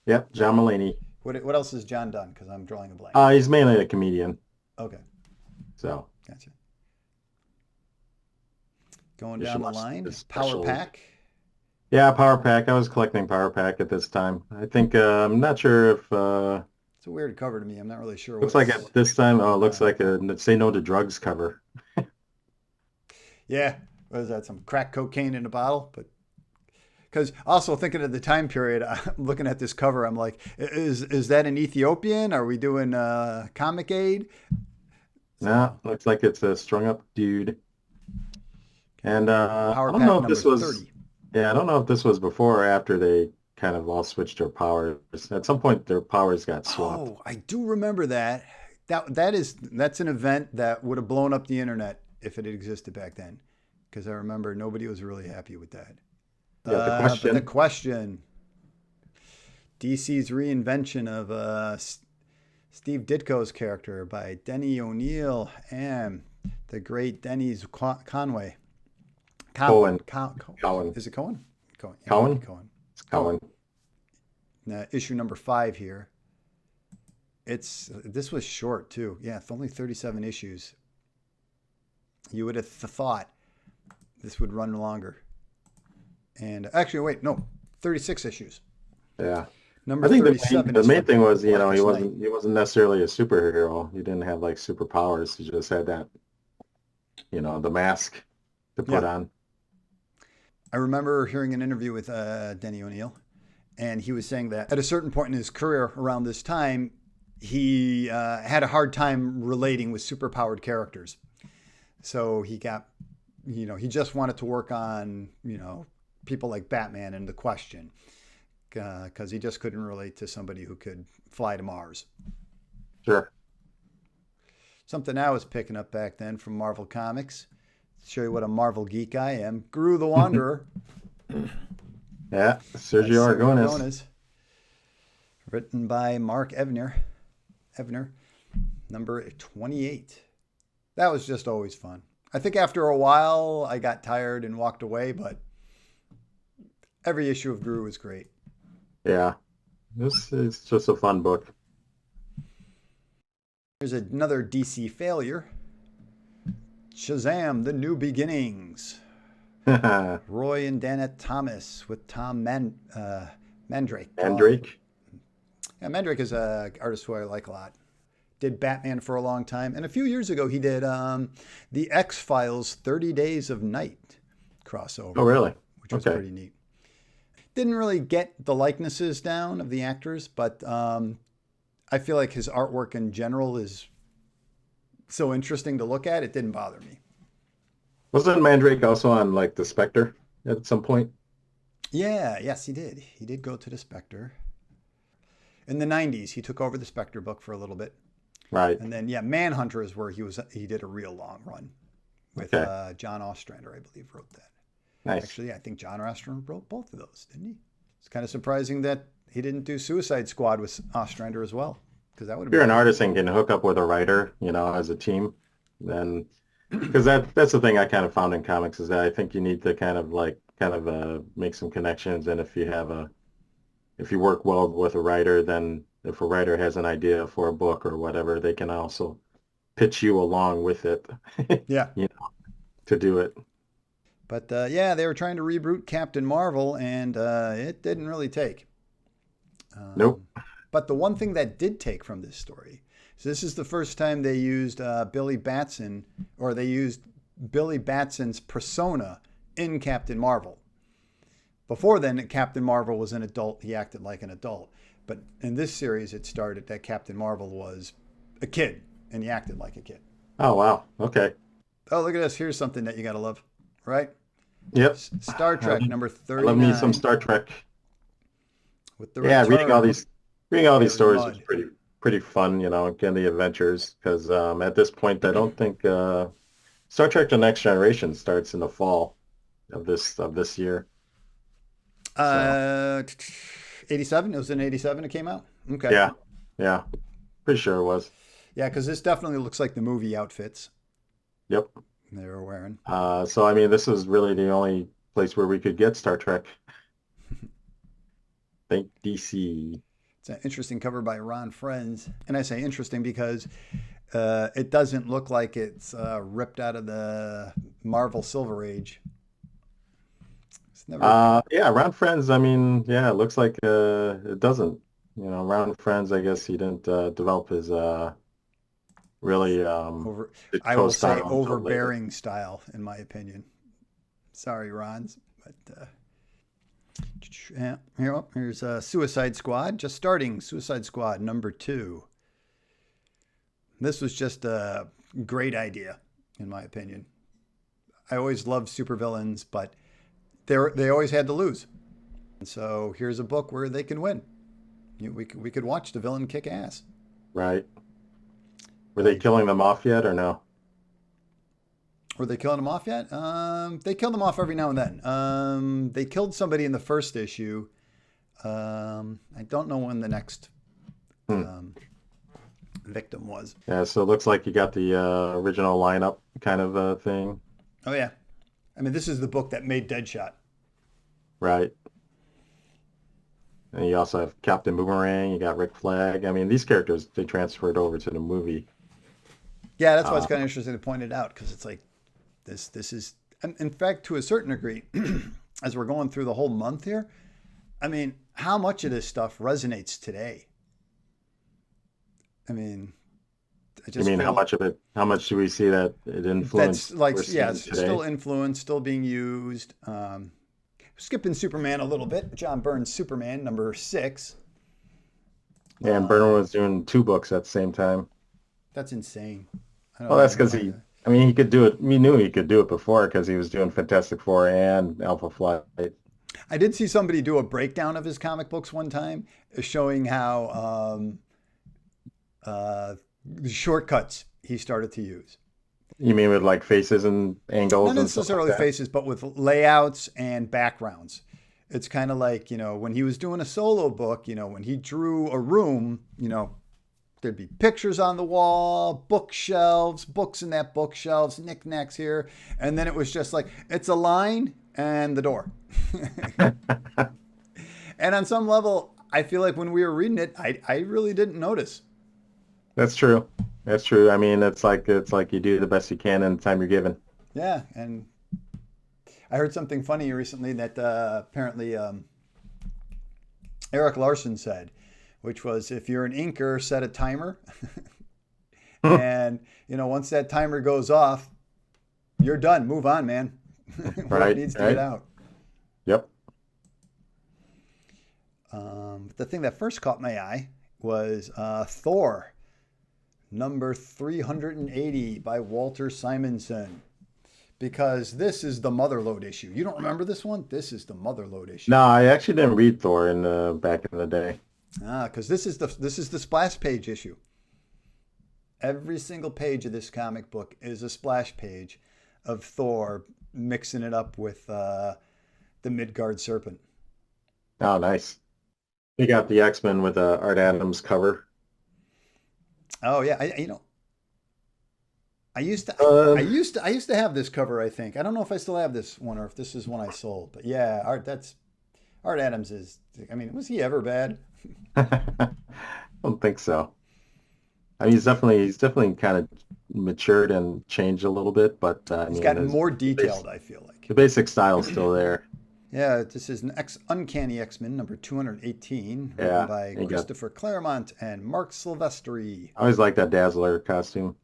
Yep, John Mulaney. What else has John done? Because I'm drawing a blank. He's mainly a comedian. Okay. So. Gotcha. Going You down should the watch line, this Power special. Pack. Yeah, Power Pack. I was collecting Power Pack at this time. I think I'm not sure if It's a weird cover to me. I'm not really sure. looks like at this time. Oh, it looks like a Say No to Drugs cover. Yeah. What is that? Some crack cocaine in a bottle? But because also thinking of the time period, I'm looking at this cover. I'm like, is that an Ethiopian? Are we doing Comic Aid? No, looks like it's a strung up dude. And Power I don't know Pack if number this was, 30. yeah, I don't know if this was before or after they kind of all switched their powers. At some point, their powers got swapped. Oh, I do remember that. That's an event that would have blown up the internet if it had existed back then, because I remember nobody was really happy with that. Yeah, the But the question. question, DC's reinvention of Steve Ditko's character by Denny O'Neil and the great Denny's Conway. Cohen. Cohen. Is it Cohen? Cohen. Yeah, maybe Cohen? Cohen. It's Cohen. Issue number 5 here. This was short too. Yeah, it's only 37 issues. You would have thought this would run longer. And actually, wait, no, 36 issues. Yeah. Number I think 37. the main thing was, he Blackest wasn't necessarily a superhero. He didn't have like superpowers. He just had that, the mask to put on. I remember hearing an interview with Denny O'Neil, and he was saying that at a certain point in his career around this time, he had a hard time relating with superpowered characters. So he got, he just wanted to work on, people like Batman and The Question, because he just couldn't relate to somebody who could fly to Mars. Sure. Something I was picking up back then from Marvel Comics. To show you what a Marvel geek I am. Gru the Wanderer. Yeah, Sergio Aragonés. Written by Mark Evner, number 28. That was just always fun. I think after a while I got tired and walked away, but every issue of Gru was great. Yeah, this is just a fun book. Here's another DC failure. Shazam, The New Beginnings. Roy and Danette Thomas with Tom Mandrake. Mandrake? Yeah, Mandrake is an artist who I like a lot. Did Batman for a long time. And a few years ago, he did the X-Files 30 Days of Night crossover. Oh, really? Which was pretty neat. Didn't really get the likenesses down of the actors, but I feel like his artwork in general is so interesting to look at. It didn't bother me. Wasn't Mandrake also on like the Spectre at some point? Yeah, yes, he did. He did go to the Spectre. In the 90s, he took over the Spectre book for a little bit. Right. And then, Manhunter is where he did a real long run with John Ostrander, I believe, wrote that. Nice. Actually, I think John Ostrander wrote both of those, didn't he? It's kind of surprising that he didn't do Suicide Squad with Ostrander as well, because that would have If you're an artist and can hook up with a writer, as a team, then because that's the thing I kind of found in comics is that I think you need to kind of make some connections, and if you work well with a writer, then if a writer has an idea for a book or whatever, they can also pitch you along with it. Yeah. To do it. But they were trying to reboot Captain Marvel, and it didn't really take. Nope. But the one thing that did take from this story, so this is the first time they used Billy Batson, or they used Billy Batson's persona in Captain Marvel. Before then, Captain Marvel was an adult. He acted like an adult. But in this series, it started that Captain Marvel was a kid, and he acted like a kid. Oh, wow. Okay. Oh, look at this. Here's something that you got to love, right? Yep. Star Trek number 39. Love me some Star Trek. With the reading all these stories Mud. is pretty fun, again, the adventures, because at this point, I don't think Star Trek: The Next Generation starts in the fall of this year. 87? It was in 87 it came out? Okay. Yeah. Pretty sure it was. Yeah, because this definitely looks like the movie outfits. Yep. They were wearing. So, I mean, this is really the only place where we could get Star Trek. Thank DC. It's an interesting cover by Ron Frenz. And I say interesting because it doesn't look like it's ripped out of the Marvel Silver Age. It's never... Ron Frenz, I mean, it looks like it doesn't. Ron Frenz, I guess he didn't develop his really I will say overbearing style, in my opinion. Sorry, Ron's, but here's Suicide Squad, just starting Suicide Squad number 2. This was just a great idea, in my opinion. I always loved supervillains, but they always had to lose. And so here's a book where they can win. We could watch the villain kick ass. Right. Were they killing them off yet or no? Were they killing them off yet? They killed them off every now and then. They killed somebody in the first issue. I don't know when the next victim was. Yeah, so it looks like you got the original lineup kind of thing. Oh, yeah. I mean, this is the book that made Deadshot. Right. And you also have Captain Boomerang, you got Rick Flag. I mean, these characters, they transferred over to the movie. Yeah, that's why it's kind of interesting to point it out, because it's like, this is, in fact, to a certain degree, as we're going through the whole month here, I mean, how much of this stuff resonates today? I mean, You mean how much of it, how much do we see that it influenced? That's like, we're yeah, seeing it's today? still influenced, still being used. Skipping Superman a little bit, John Byrne's Superman, number 6. And Byrne was doing 2 books at the same time. That's insane. I don't Well, that's know because why. I mean, he could do it. We knew he could do it before because he was doing Fantastic Four and Alpha Flight. I did see somebody do a breakdown of his comic books one time, showing how the shortcuts he started to use. You mean with like faces and angles Not and stuff necessarily like that? faces, but with layouts and backgrounds. It's kind of like, when he was doing a solo book, when he drew a room, there'd be pictures on the wall, bookshelves, books in that bookshelves, knickknacks here. And then it was just like, it's a line and the door. And on some level, I feel like when we were reading it, I really didn't notice. That's true. That's true. I mean, it's like you do the best you can in the time you're given. Yeah. And I heard something funny recently that apparently Eric Larson said, which was, if you're an inker, set a timer. And, once that timer goes off, you're done. Move on, man. What Right, needs to right. get out. Yep. The thing that first caught my eye was Thor, number 380 by Walter Simonson. Because this is the Motherlode issue. You don't remember this one? This is the Motherlode issue. No, I actually didn't read Thor in back in the day. Because this is the splash page issue. Every single page of this comic book is a splash page of Thor mixing it up with the Midgard Serpent. Oh, nice. You got the X-Men with Art Adams cover. Oh yeah, I used to Uh, I used to have this cover, I think. I don't know if I still have this one or if this is one I sold. But yeah, Art Adams is, I mean, was he ever bad? I don't think so. I mean, he's definitely kind of matured and changed a little bit, but I He's mean, gotten more the detailed, I feel like. basic style is still there. Yeah, this is an Uncanny X-Men number 218, Yeah, written by you got. Christopher Claremont and Mark Silvestri. I always like that Dazzler costume.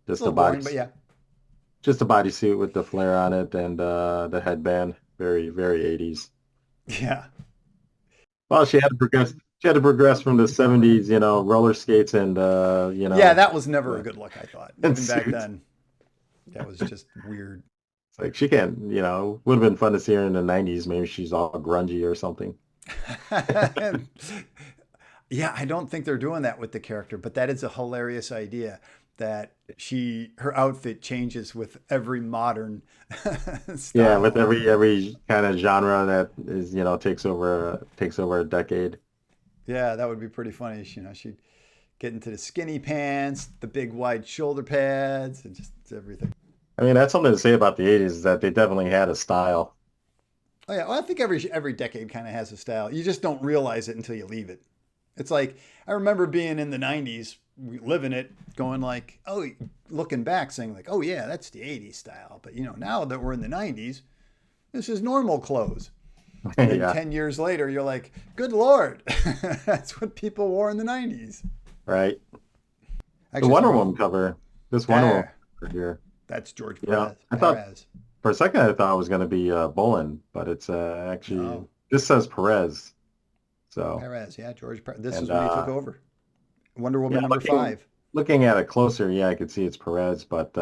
It's Just a a little body, boring, but yeah. just a bodysuit with the flare on it and the headband. Very, very 80s. Yeah. Well, she had to progress. She had to progress from the 70s, roller skates and Yeah, that was never a good look, I thought. and Even back suits. then, that was just weird. It's like she can't, would have been fun to see her in the 90s. Maybe she's all grungy or something. Yeah, I don't think they're doing that with the character, but that is a hilarious idea that her outfit changes with every modern Yeah, with style. every kind of genre that is, takes over a decade. Yeah, that would be pretty funny. She'd get into the skinny pants, the big wide shoulder pads, and just everything. I mean, that's something to say about the 80s is that they definitely had a style. Oh yeah, well, I think every decade kind of has a style. You just don't realize it until you leave it. It's like I remember being in the '90s, living it, going like, oh, looking back, saying like, oh yeah, that's the '80s style. But now that we're in the '90s, this is normal clothes. And then Yeah, 10 years later, you're like, good Lord, that's what people wore in the '90s. right. The Actually, Wonder someone, Woman cover, this Wonder Woman ah, cover here. that's George Yeah, Perez. I thought Perez. for a second I thought it was going to be Bolin, but it's actually No, this says Perez. So, Perez. Yeah, George Perez. This and is when he took over. Wonder Woman yeah, number looking 5. looking at it closer, yeah, I could see it's Perez, but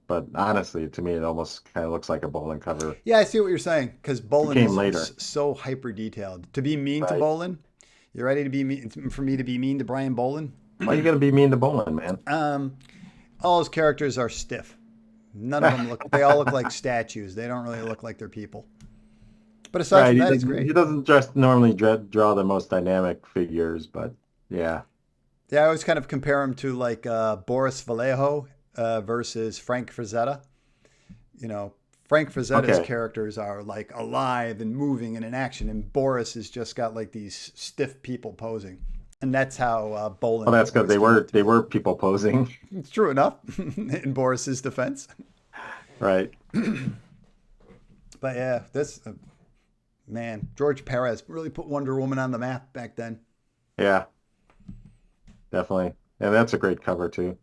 But honestly, to me, it almost kind of looks like a Bolin cover. Yeah, I see what you're saying, because It Bolin came is later. so hyper detailed. To be mean to Right. Bolin, you ready to be mean for me to be mean to Brian Bolin? Why are you gonna be mean to Bolin, man? Um, all his characters are stiff. None of them look. They all look like statues. They don't really look like they're people. But aside Right. from He that, he's doesn't. great. He doesn't just normally draw the most dynamic figures, but yeah. Yeah, I always kind of compare him to like Boris Vallejo versus Frank Frazetta. You know, Frank Frazetta's Okay. characters are like alive and moving and in action, and Boris has just got like these stiff people posing, and that's how Well, Bolin that's because always came out to they me. were people posing. It's true enough in Boris's defense, Right. but yeah, this man George Perez really put Wonder Woman on the map back then. Yeah. Definitely. And that's a great cover too.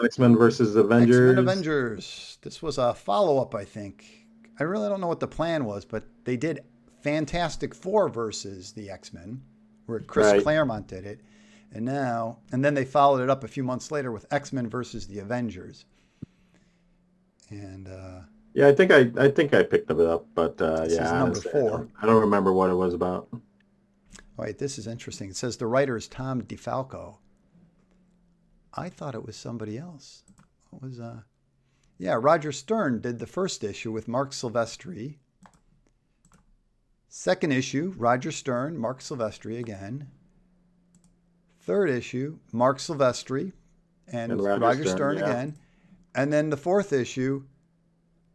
X-Men versus X-Men Avengers. Avengers. This was a follow-up, I think. I really don't know what the plan was, but they did Fantastic Four versus the X-Men, where Chris Right. Claremont did it. And then they followed it up a few months later with X-Men versus the Avengers. And Yeah, I think I picked it up, but this yeah, is number honestly, 4. I don't remember what it was about. All right, this is interesting. It says the writer is Tom DeFalco. I thought it was somebody else. What was Yeah, Roger Stern did the first issue with Mark Silvestri. Second issue, Roger Stern, Mark Silvestri again. Third issue, Mark Silvestri and And Roger Stern yeah. again. And then the fourth issue,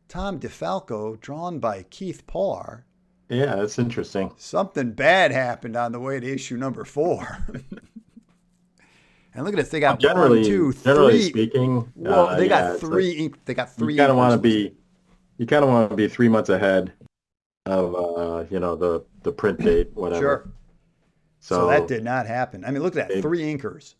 Tom DeFalco, drawn by Keith Polar. Yeah, that's interesting. Something bad happened on the way to issue number 4. And look at this. They got one, two, Generally three. speaking, Whoa, they yeah, got it's three. like They got you three. kind of want to inkers. be you kind of want to be 3 months ahead of the print date, whatever. Sure. So So that did not happen. I mean, look at that. they 3 inkers.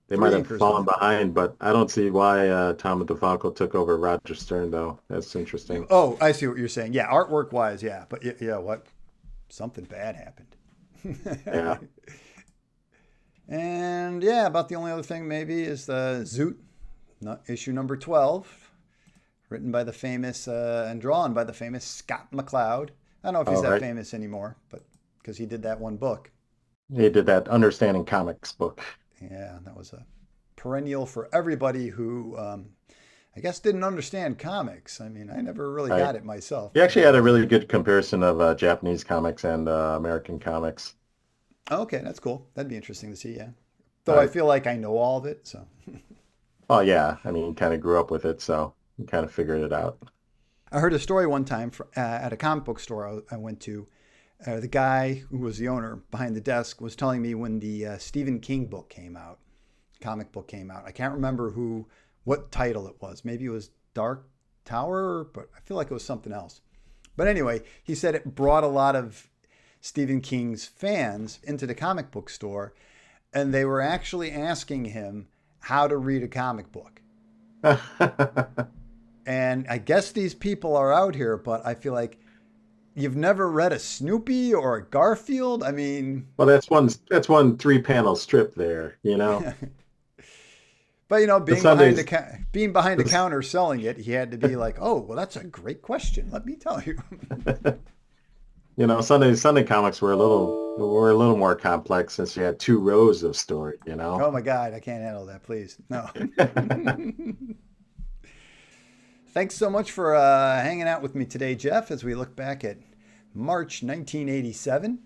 they Three might have inkers fallen on it. behind, but I don't see why Tom DeFalco took over Roger Stern though. That's interesting. Oh, I see what you're saying. Yeah, artwork wise, yeah. But yeah, what? Something bad happened. Yeah. And yeah, about the only other thing maybe is the Zoot issue number 12, written by the famous and drawn by the famous Scott McCloud. I don't know if he's All that right. famous anymore, but because he did that one book. He did that Understanding Comics book. Yeah, that was a perennial for everybody who, I guess, didn't understand comics. I mean, I never really Right. got it myself. He actually had a really good comparison of Japanese comics and American comics. Okay, that's cool. That'd be interesting to see, yeah. Though I Right. feel like I know all of it, so. Oh yeah, I mean, he kind of grew up with it, so he kind of figured it out. I heard a story one time at a comic book store I went to. The guy who was the owner behind the desk was telling me when the Stephen King book came out, comic book came out. I can't remember what title it was. Maybe it was Dark Tower, but I feel like it was something else. But anyway, he said it brought a lot of Stephen King's fans into the comic book store, and they were actually asking him how to read a comic book. And I guess these people are out here, but I feel like you've never read a Snoopy or a Garfield. I mean, Well, that's one 3-panel strip there, you know. but you know, The Sundays, being behind the the, counter selling it, he had to be like, "Oh, well, that's a great question. Let me tell you." Sunday comics were a little more complex since you had 2 rows of story, you know. Oh my God, I can't handle that. Please, no. Thanks so much for hanging out with me today, Jeff, as we look back at March 1987.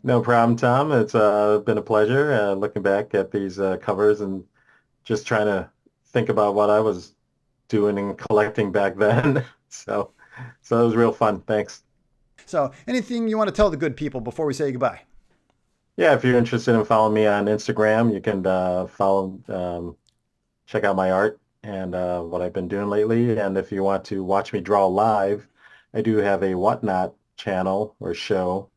No problem, Tom. It's been a pleasure looking back at these covers and just trying to think about what I was doing and collecting back then. So it was real fun. Thanks. So, anything you want to tell the good people before we say goodbye? Yeah, if you're interested in following me on Instagram, you can check out my art and what I've been doing lately. And if you want to watch me draw live, I do have a Whatnot channel or show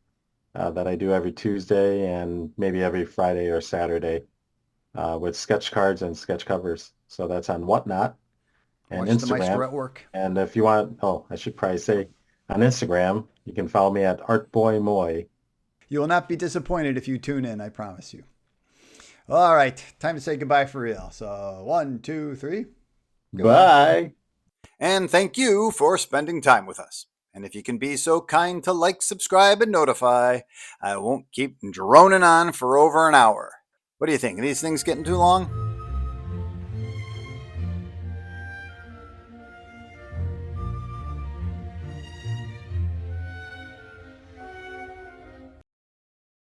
that I do every Tuesday and maybe every Friday or Saturday with sketch cards and sketch covers. So that's on Whatnot and Watch the Maestro Instagram. at work. And if you want, I should probably say on Instagram, you can follow me at ArtBoyMoy. You will not be disappointed if you tune in, I promise you. All right, time to say goodbye for real. So 1, 2, 3. Bye. And thank you for spending time with us. And if you can be so kind to like, subscribe, and notify, I won't keep droning on for over an hour. What do you think? Are these things getting too long?